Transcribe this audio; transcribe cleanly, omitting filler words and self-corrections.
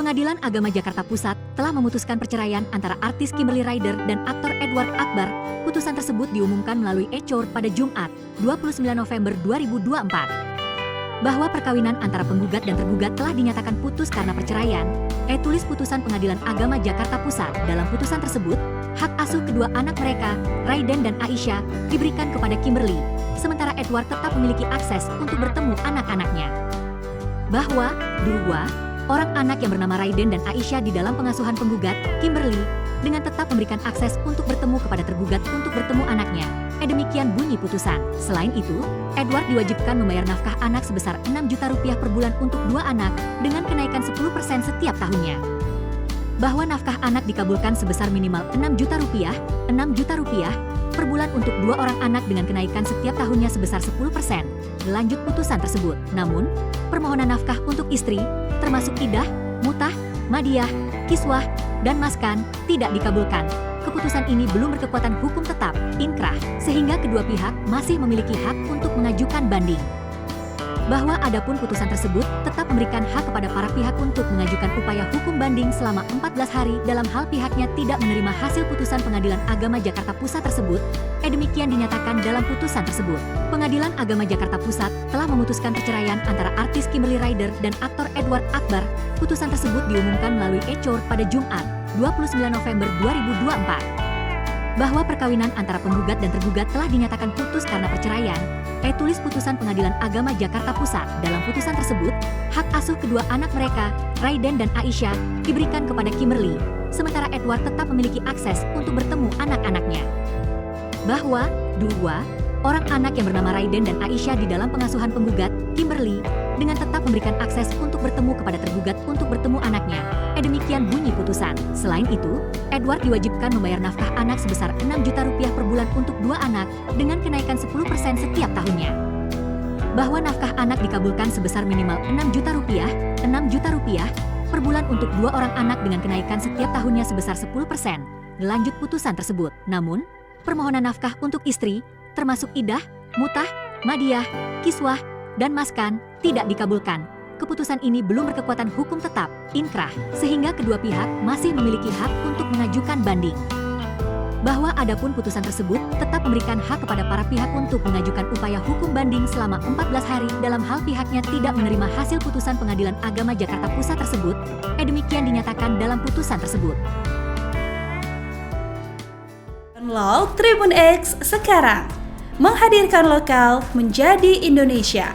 Pengadilan Agama Jakarta Pusat telah memutuskan perceraian antara artis Kimberly Ryder dan aktor Edward Akbar. Putusan tersebut diumumkan melalui e-court pada Jumat, 29 November 2024. Bahwa perkawinan antara penggugat dan tergugat telah dinyatakan putus karena perceraian. Tulis putusan Pengadilan Agama Jakarta Pusat. Dalam putusan tersebut, hak asuh kedua anak mereka, Raiden dan Aisyah, diberikan kepada Kimberly, sementara Edward tetap memiliki akses untuk bertemu anak-anaknya. Bahwa, dua orang anak yang bernama Raiden dan Aisyah di dalam pengasuhan penggugat, Kimberly, dengan tetap memberikan akses untuk bertemu kepada tergugat untuk bertemu anaknya. Demikian bunyi putusan. Selain itu, Edward diwajibkan membayar nafkah anak sebesar 6 juta rupiah per bulan untuk dua anak, dengan kenaikan 10% setiap tahunnya. Bahwa nafkah anak dikabulkan sebesar minimal 6 juta rupiah per bulan untuk dua orang anak dengan kenaikan setiap tahunnya sebesar 10%. Lanjut putusan tersebut. Namun, permohonan nafkah untuk istri, termasuk idah, mutah, madiah, kiswah, dan maskan, tidak dikabulkan. Keputusan ini belum berkekuatan hukum tetap, inkrah, sehingga kedua pihak masih memiliki hak untuk mengajukan banding. Bahwa adapun putusan tersebut tetap memberikan hak kepada para pihak untuk mengajukan upaya hukum banding selama 14 hari dalam hal pihaknya tidak menerima hasil putusan Pengadilan Agama Jakarta Pusat tersebut. Demikian dinyatakan dalam putusan tersebut. Pengadilan Agama Jakarta Pusat telah memutuskan perceraian antara artis Kimberly Ryder dan aktor Edward Akbar. Putusan tersebut diumumkan melalui e-court pada Jumat, 29 November 2024. Bahwa perkawinan antara penggugat dan tergugat telah dinyatakan putus karena perceraian. Tulis putusan Pengadilan Agama Jakarta Pusat. Dalam putusan tersebut, hak asuh kedua anak mereka, Raiden dan Aisyah, diberikan kepada Kimberly, sementara Edward tetap memiliki akses untuk bertemu anak-anaknya. Bahwa, dua orang anak yang bernama Raiden dan Aisyah di dalam pengasuhan penggugat, Kimberly, dengan tetap memberikan akses untuk bertemu kepada tergugat untuk bertemu anaknya. Demikian bunyi putusan. Selain itu, Edward diwajibkan membayar nafkah anak sebesar 6 juta rupiah per bulan untuk dua anak, dengan kenaikan 10% setiap tahunnya. Bahwa nafkah anak dikabulkan sebesar minimal 6 juta rupiah per bulan untuk dua orang anak dengan kenaikan setiap tahunnya sebesar 10%. Lanjut putusan tersebut. Namun, permohonan nafkah untuk istri, termasuk idah, mutah, madiah, kiswah, dan maskan, tidak dikabulkan. Keputusan ini belum berkekuatan hukum tetap, inkrah, sehingga kedua pihak masih memiliki hak untuk mengajukan banding. Bahwa adapun putusan tersebut tetap memberikan hak kepada para pihak untuk mengajukan upaya hukum banding selama 14 hari dalam hal pihaknya tidak menerima hasil putusan Pengadilan Agama Jakarta Pusat tersebut. Demikian dinyatakan dalam putusan tersebut. Download Tribun X sekarang, menghadirkan lokal menjadi Indonesia.